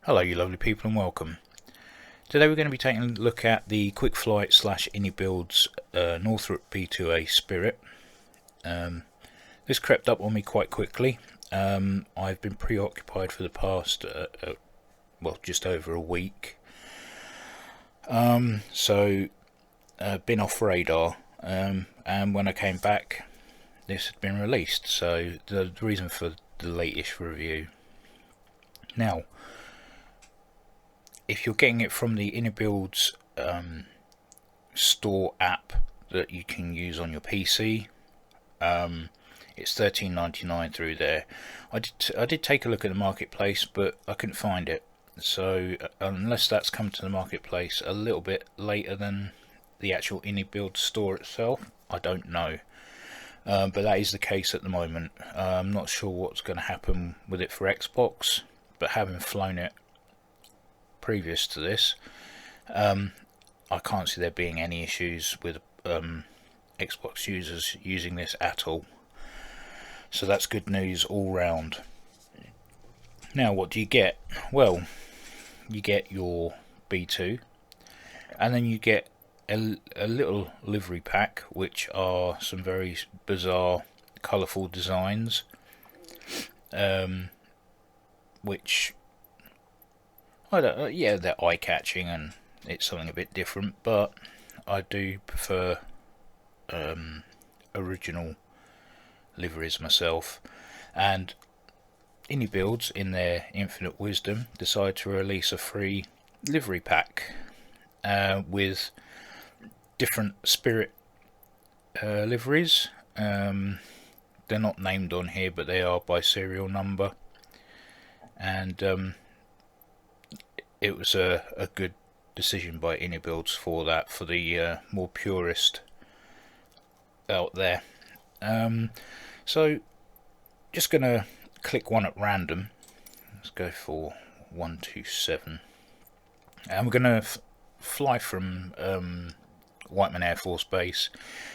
Hello you lovely people and welcome. Today we're going to be taking a look at the Kwikflight / Inibuilds Northrop B-2A Spirit. This crept up on me quite quickly. I've been preoccupied for the past, just over a week. So been off radar, and when I came back this had been released, so the reason for the latest review. Now, if you're getting it from the Inibuilds store app that you can use on your PC, it's $13.99 through there. I did take a look at the marketplace, but I couldn't find it. So unless that's come to the marketplace a little bit later than the actual Inibuilds store itself, I don't know. But that is the case at the moment. I'm not sure what's going to happen with it for Xbox, but having flown it previous to this, I can't see there being any issues with Xbox users using this at all. So that's good news all round. Now, what do you get? Well, you get your B2, and then you get a little livery pack, which are some very bizarre, colourful designs, which they're eye-catching and it's something a bit different, but I do prefer original liveries myself. And Inibuilds, in their infinite wisdom, decide to release a free livery pack with different Spirit liveries. They're not named on here, but they are by serial number, and it was a good decision by Inibuilds for that, for the more purist out there. So just gonna click one at random. Let's go for 127, and we're gonna fly from Whiteman Air Force Base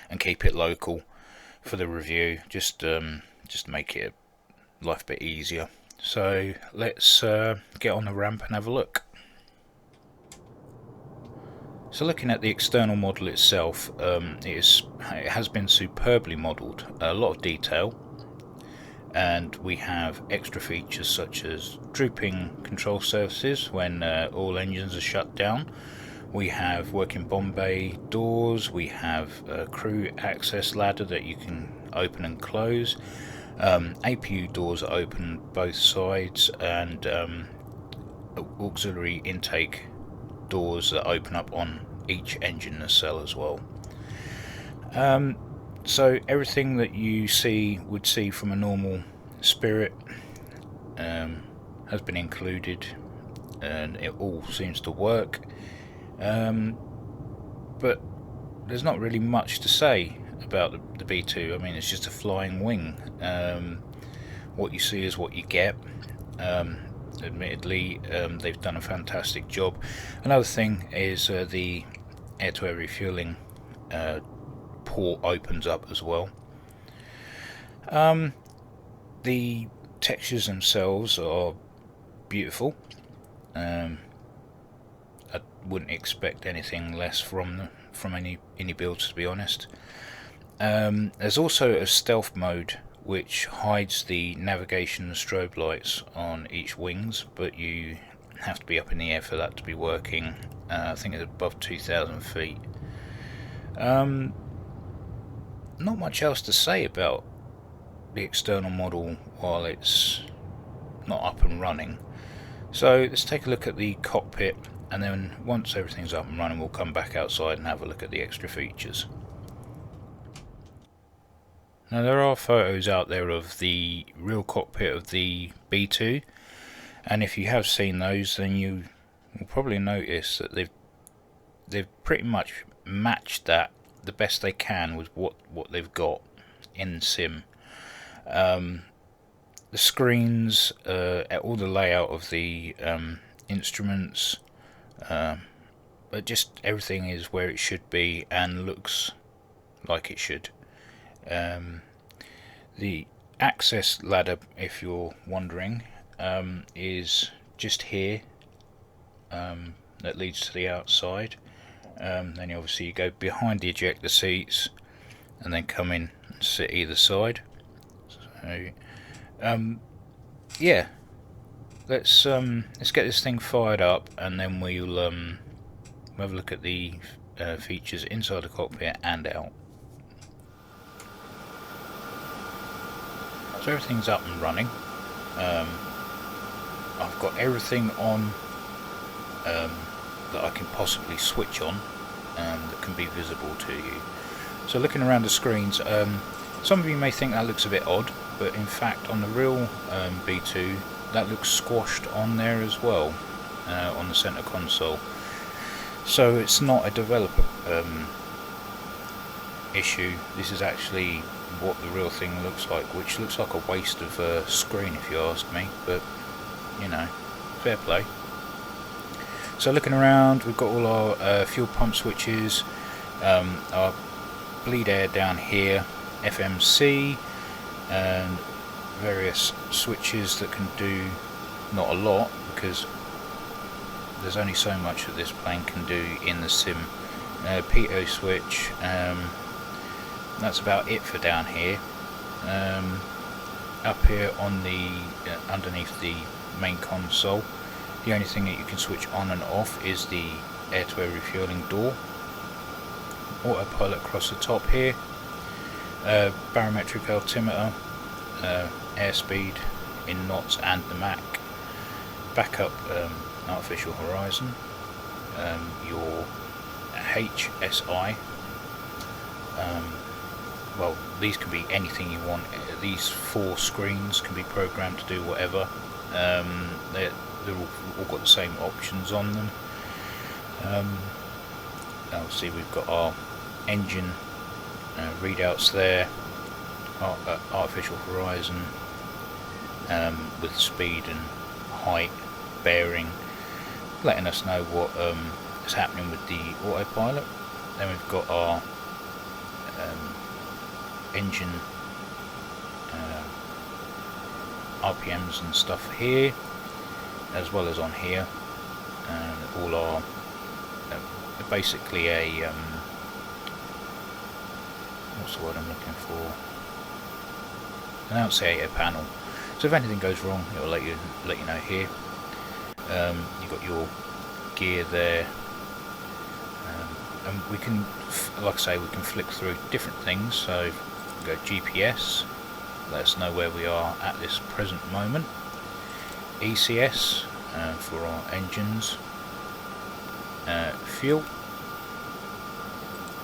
and keep it local for the review, just to make it life a bit easier. So let's get on the ramp and have a look. So looking at the external model itself, it has been superbly modelled, a lot of detail, and we have extra features such as drooping control surfaces when all engines are shut down. We have working bomb bay doors, we have a crew access ladder that you can open and close, APU doors are open both sides, and auxiliary intake doors that open up on each engine nacelle as well. So everything that you would see from a normal Spirit has been included, and it all seems to work. But there's not really much to say about the B2. I mean, it's just a flying wing. What you see is what you get. Admittedly, they've done a fantastic job. Another thing is the air-to-air refueling port opens up as well. The textures themselves are beautiful. I wouldn't expect anything less from any Inibuilds, to be honest. There's also a stealth mode which hides the navigation and strobe lights on each wings, but you have to be up in the air for that to be working. I think it's above 2,000 feet. Not much else to say about the external model while it's not up and running. So let's take a look at the cockpit, and then once everything's up and running we'll come back outside and have a look at the extra features. Now, there are photos out there of the real cockpit of the B2, and if you have seen those, then you will probably notice that they've pretty much matched that the best they can with what they've got in sim. The screens, all the layout of the instruments, but just everything is where it should be and looks like it should. The access ladder, if you're wondering, is just here that leads to the outside. Then obviously you go behind the ejector seats and then come in and sit either side. So yeah, let's get this thing fired up, and then we'll have a look at the features inside the cockpit and out. So everything's up and running. I've got everything on that I can possibly switch on that can be visible to you. So looking around the screens, some of you may think that looks a bit odd, but in fact on the real B2 that looks squashed on there as well, on the center console. So it's not a developer issue. This is actually what the real thing looks like, which looks like a waste of screen if you ask me, but you know, fair play. So looking around, we've got all our fuel pump switches, our bleed air down here, FMC, and various switches that can do not a lot, because there's only so much that this plane can do in the sim. PO switch, that's about it for down here. Up here on the underneath the main console, the only thing that you can switch on and off is the air-to-air refueling door. Autopilot across the top here, barometric altimeter, airspeed in knots and the Mach, backup artificial horizon, your HSI. Well, these can be anything you want. These 4 screens can be programmed to do whatever. They're all got the same options on them. Obviously we've got our engine readouts there, artificial horizon, with speed and height, bearing, letting us know what is happening with the autopilot. Then we've got our engine RPMs and stuff here, as well as on here, and all our basically a what's the word I'm looking for? An annunciator panel. So if anything goes wrong, it will let you know here. You've got your gear there, and we can, like I say, we can flick through different things. So we go GPS, let us know where we are at this present moment. ECS for our engines, fuel,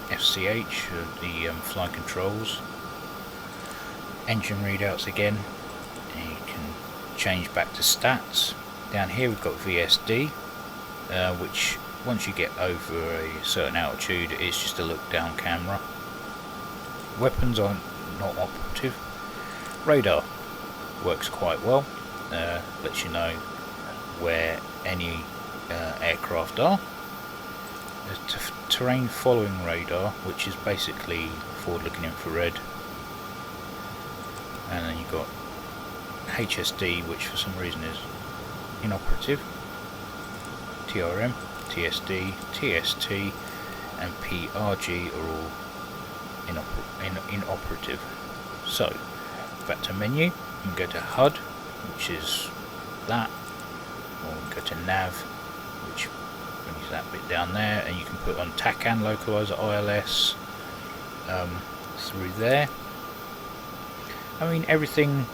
FCH, the flight controls, engine readouts again, and you can change back to stats. Down here we've got VSD, which once you get over a certain altitude it's just a look down camera. Weapons are not operative. Radar works quite well, lets you know where any aircraft are. There's terrain following radar, which is basically forward looking infrared, and then you've got HSD, which for some reason is inoperative. TRM, TSD, TST and PRG are all inoperative. So back to menu, you can go to HUD, which is that, or we can go to nav, which brings that bit down there, and you can put on TACAN localizer ILS through there. I mean, everything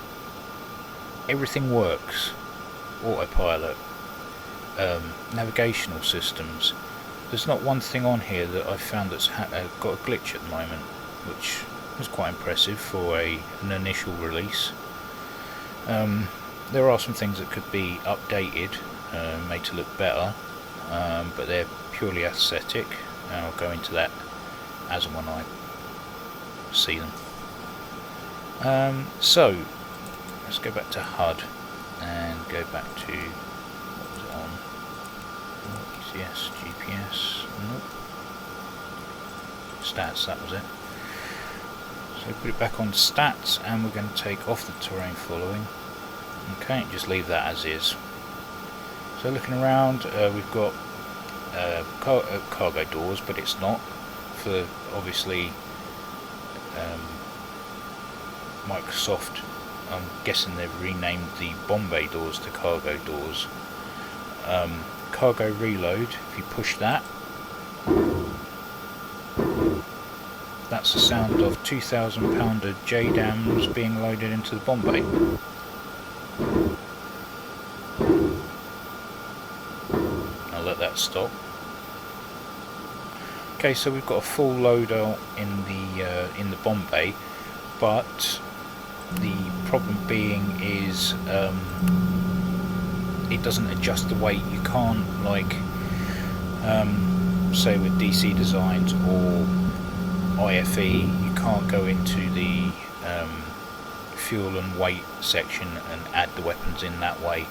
works. Autopilot, navigational systems. There's not one thing on here that I've found that's got a glitch at the moment, which was quite impressive for an initial release. There are some things that could be updated, made to look better, but they're purely aesthetic, and I'll go into that as and when I see them. So let's go back to HUD and go back to, what was it on? ECS, GPS, nope. Stats, that was it. So put it back on stats, and we're going to take off the terrain following. Okay, just leave that as is. So looking around, we've got cargo doors, but it's not for obviously Microsoft. I'm guessing they've renamed the Bombay doors to cargo doors. Cargo reload, if you push that, that's the sound of 2,000 pounder JDAMs being loaded into the Bombay. I'll let that stop. Okay, so we've got a full load out in the Bombay, but the problem being is it doesn't adjust the weight. You can't, like say with DC Designs or IFE, you can't go into the fuel and weight section and add the weapons in that way.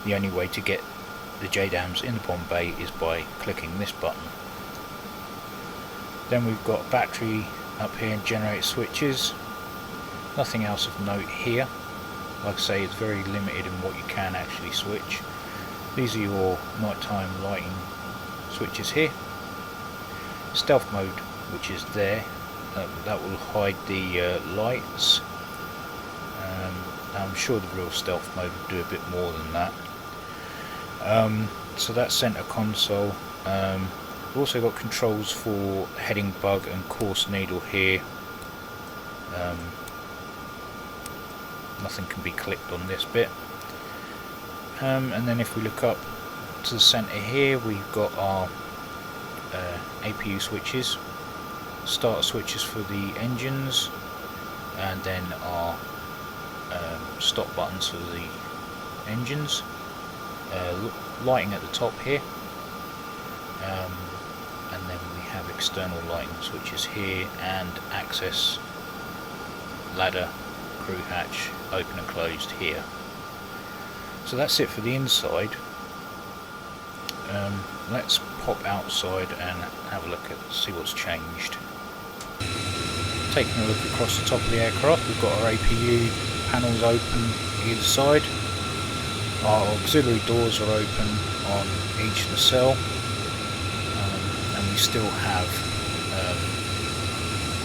The only way to get the JDAMs in the Bombay is by clicking this button. Then we've got battery up here and generator switches. Nothing else of note here. Like I say, it's very limited in what you can actually switch. These are your nighttime lighting switches here. Stealth mode, which is there, that will hide the lights. I'm sure the real stealth mode will do a bit more than that. So that's center console. We've also got controls for heading bug and course needle here. Nothing can be clicked on this bit. And then if we look up to the center here, we've got our APU switches, starter switches for the engines, and then our stop buttons for the engines. Lighting at the top here, and then we have external lighting switches here, and access ladder, crew hatch, open and closed here. So that's it for the inside. Let's pop outside and have a look at, see what's changed. Taking a look across the top of the aircraft, we've got our APU panels open either side. Our auxiliary doors are open on each nacelle, and we still have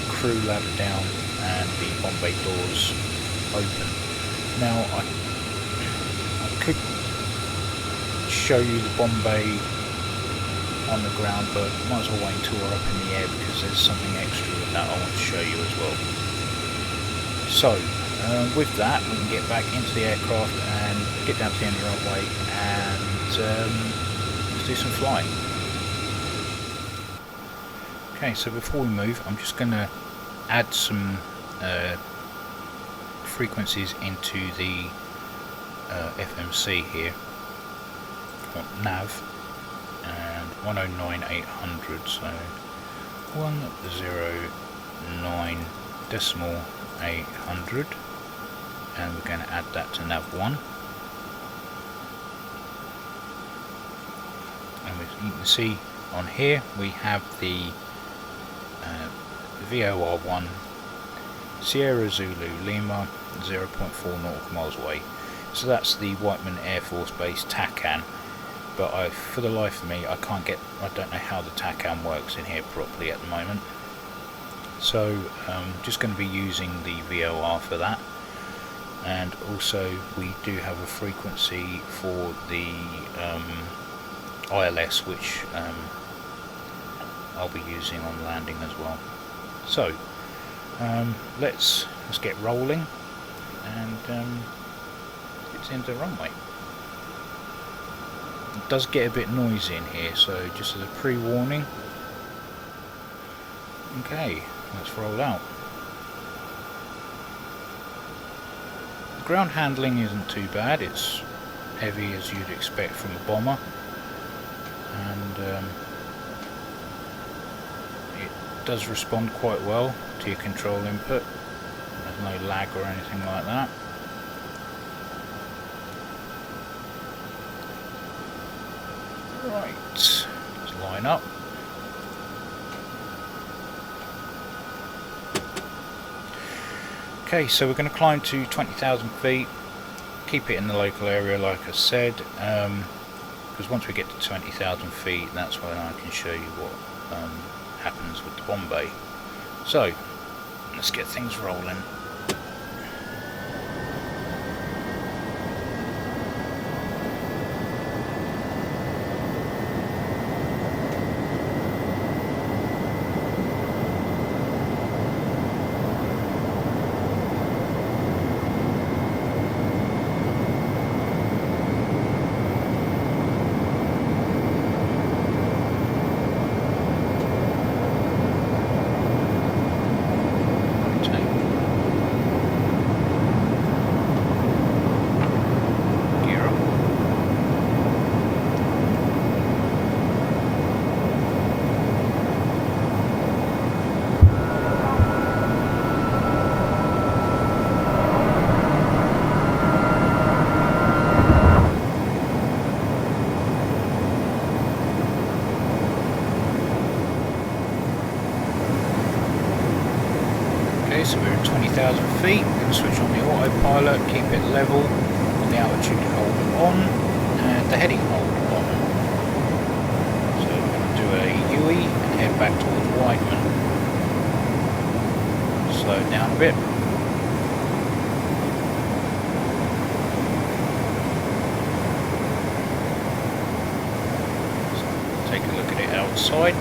crew ladder down and the Bombay doors open. Now I could show you the Bombay on the ground, but might as well wait until we're up in the air because there's something extra with that I want to show you as well. So with that, we can get back into the aircraft and get down to the end of the runway and let's do some flying. Okay, so before we move, I'm just going to add some frequencies into the FMC here, nav, and 109,800, so 109.800, and we're going to add that to nav 1. And you can see on here we have the VOR1 Sierra Zulu Lima 0.4 nautical miles away. So that's the Whiteman Air Force Base TACAN, but for the life of me I don't know how the TACAN works in here properly at the moment. So just going to be using the VOR for that, and also we do have a frequency for the ILS, which I'll be using on landing as well. So let's get rolling and get into the runway. It does get a bit noisy in here, so just as a pre-warning. Okay, let's roll out. The ground handling isn't too bad. It's heavy as you'd expect from a bomber, and it does respond quite well to your control input. There's no lag or anything like that. Right, let's line up. Okay, so we're going to climb to 20,000 feet, keep it in the local area like I said. because once we get to 20,000 feet, that's when I can show you what happens with the bomb bay. So let's get things rolling. So we're at 20,000 feet, we're going to switch on the autopilot, keep it level, and the altitude hold on, and the heading hold on. So we're going to do a UE and head back towards Whiteman. Slow it down a bit. So take a look at it outside.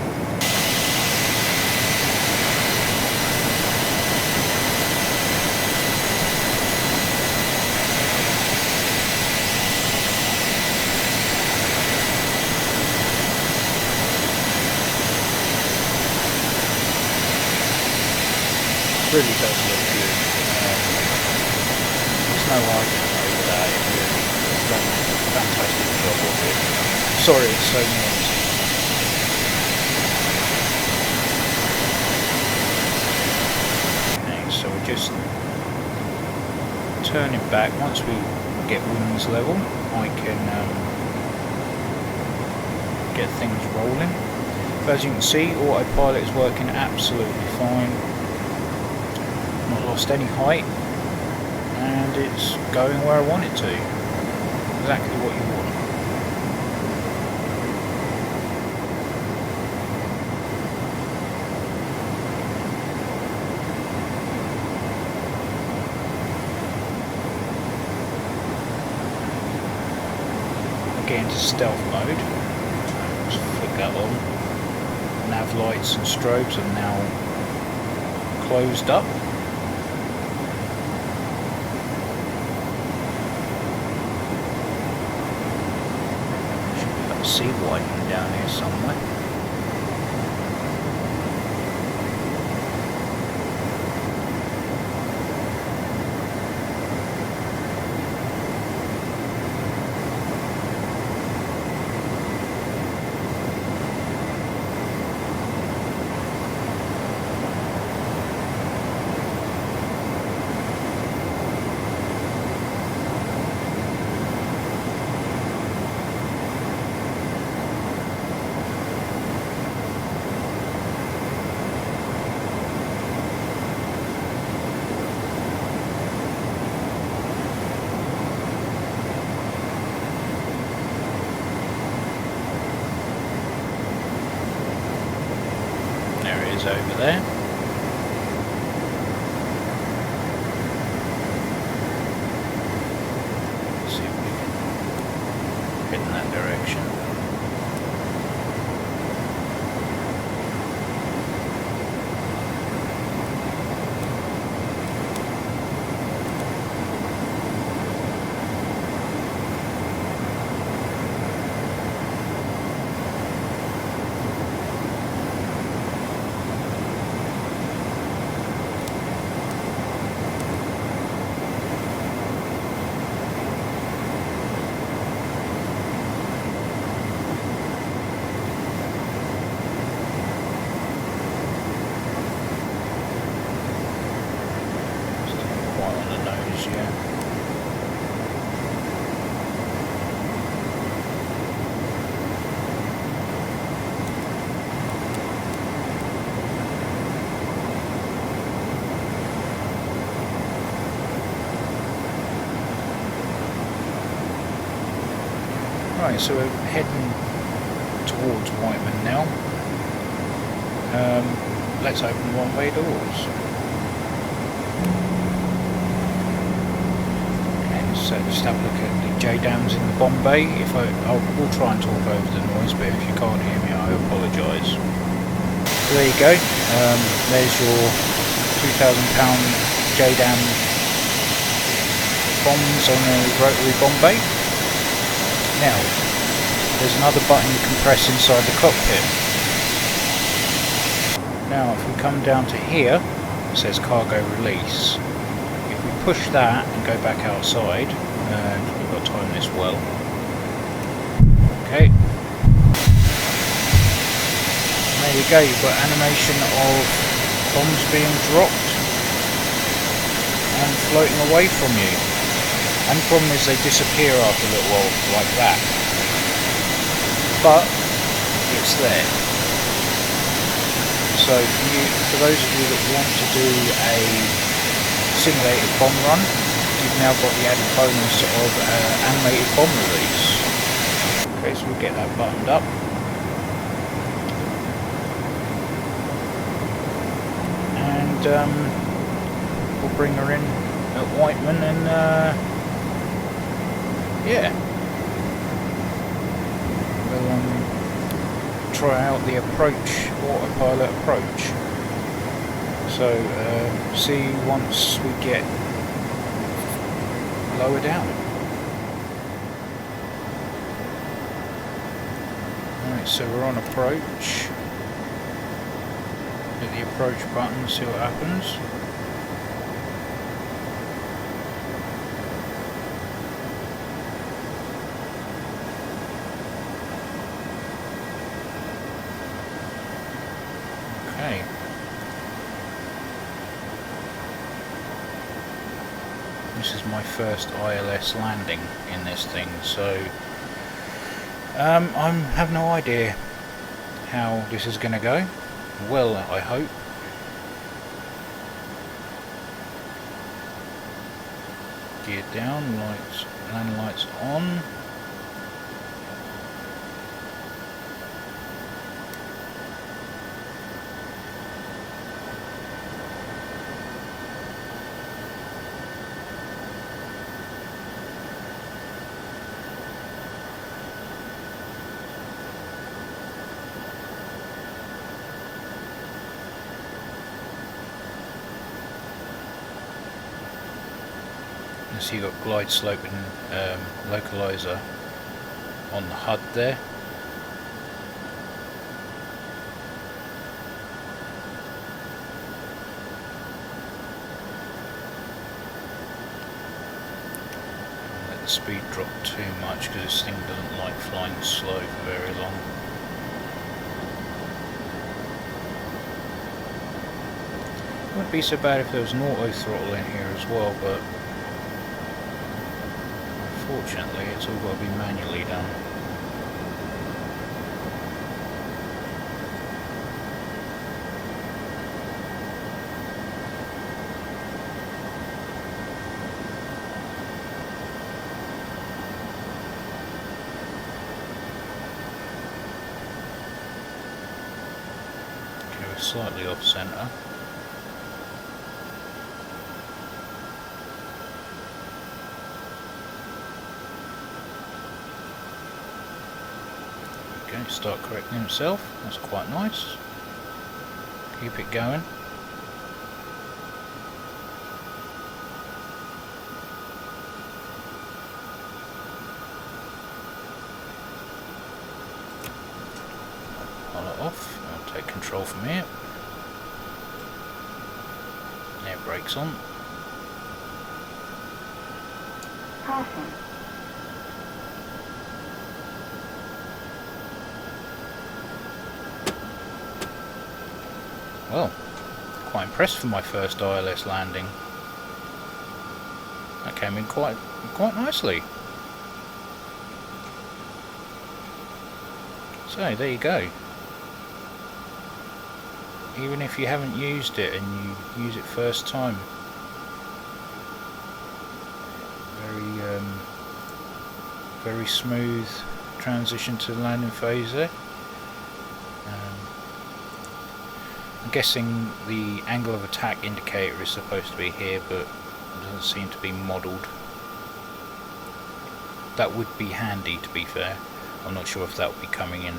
Really does look good. There's no argument over that. It really has done a fantastic job of it. Sorry it's so noisy. Okay, so we're just turning back. Once we get wings level, I can get things rolling. But as you can see, autopilot is working absolutely fine. Not lost any height, and it's going where I want it to. Exactly what you want. Get into stealth mode. Just flick that on. Nav lights and strobes are now closed up. See Whiteman down here somewhere. Over there. Let's see if we can head in that direction. Right, so we're heading towards Whiteman now. Let's open the one-way doors. Okay, so just have a look at the J-dams in the bomb bay. We'll try and talk over the noise, but if you can't hear me, I apologise. So there you go. There's your £2,000 J-dam bombs on a rotary bomb bay. Now, there's another button you can press inside the cockpit. Now, if we come down to here, it says cargo release. If we push that and go back outside, we've got to time this well. Okay. There you go, you've got animation of bombs being dropped and floating away from you. And the problem is they disappear after a little while, like that. But it's there. So for those of you that want to do a simulated bomb run, you've now got the added bonus of animated bomb release. Okay, so we'll get that buttoned up. And we'll bring her in at Whiteman and yeah, we'll try out the approach, autopilot approach. So see once we get lower down. Alright, so we're on approach. Hit the approach button, see what happens. Okay. This is my first ILS landing in this thing, so I have no idea how this is going to go. Well, I hope. Gear down, lights, land lights on. So you've got glide slope and localizer on the HUD there. Don't let the speed drop too much because this thing doesn't like flying slow for very long. It wouldn't be so bad if there was an auto throttle in here as well, but unfortunately, it's all got to be manually done. Okay, we're slightly off centre. Start correcting himself, that's quite nice. Keep it going. Pull it off, I'll take control from here. Air brakes on. Passing. Well, quite impressed for my first ILS landing. That came in quite nicely. So there you go. Even if you haven't used it and you use it first time, very smooth transition to the landing phase there. I'm guessing the angle of attack indicator is supposed to be here, but it doesn't seem to be modelled. That would be handy, to be fair. I'm not sure if that will be coming in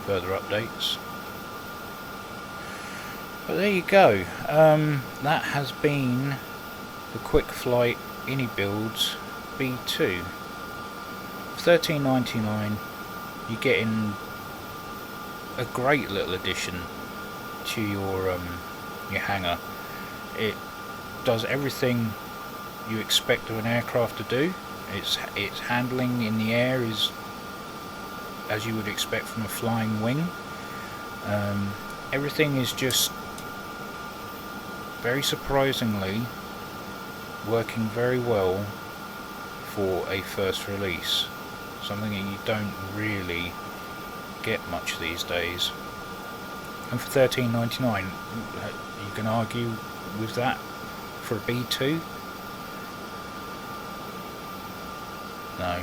further updates. But there you go. That has been the Kwikflight Inibuilds B2. $13.99. You're getting a great little addition to your hangar. It does everything you expect of an aircraft to do. Its handling in the air is as you would expect from a flying wing. Everything is just very surprisingly working very well for a first release. Something that you don't really get much these days. And for $13.99, you can argue with that for a B2? No,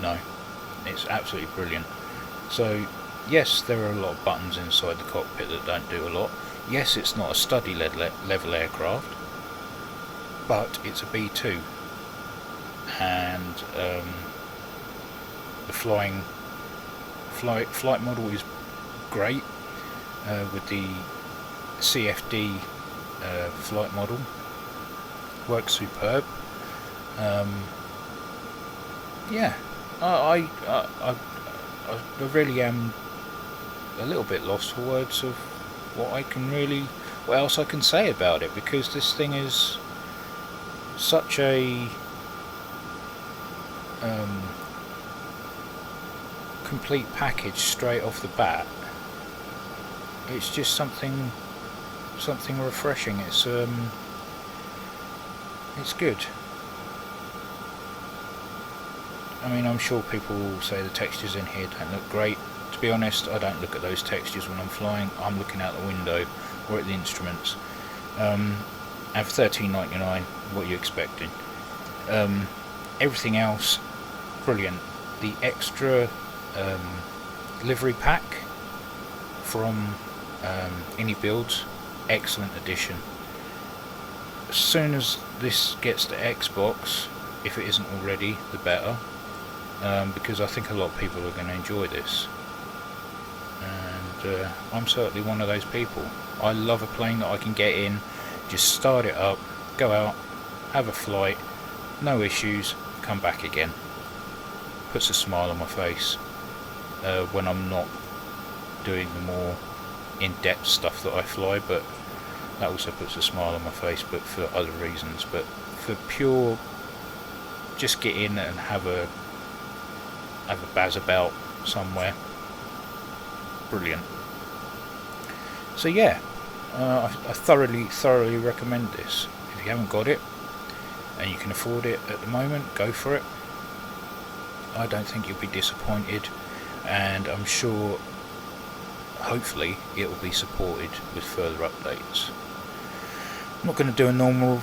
no, it's absolutely brilliant. So yes, there are a lot of buttons inside the cockpit that don't do a lot. Yes, it's not a study level aircraft, but it's a B2, and the flight model is great with the CFD flight model. Works superb. Yeah, I really am a little bit lost for words of what else I can say about it, because this thing is such a complete package straight off the bat. It's just something refreshing. It's good. I mean, I'm sure people will say the textures in here don't look great. To be honest, I don't look at those textures when I'm flying. I'm looking out the window or at the instruments. And for $13.99, what are you expecting? Everything else, brilliant. The extra livery pack from Inibuilds, excellent addition. As soon as this gets to Xbox, if it isn't already, the better, because I think a lot of people are going to enjoy this, and I'm certainly one of those people. I love a plane that I can get in, just start it up, go out, have a flight, no issues, come back again. Puts a smile on my face when I'm not doing the more in-depth stuff that I fly, but that also puts a smile on my face, but for other reasons. But for pure, just get in and have a bazz about somewhere, brilliant. So yeah, I thoroughly recommend this. If you haven't got it and you can afford it at the moment, go for it. I don't think you'll be disappointed, and I'm sure hopefully it will be supported with further updates. I'm not going to do a normal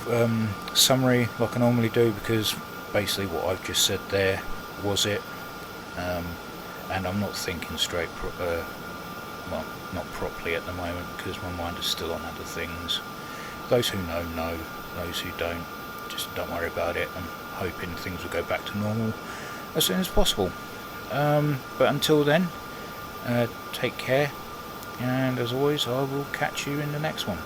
summary like I normally do, because basically what I've just said there was it, and I'm not thinking straight well, not properly at the moment, because my mind is still on other things. Those who know, know. Those who don't, just don't worry about it. I'm hoping things will go back to normal as soon as possible. But until then, take care, and as always, I will catch you in the next one.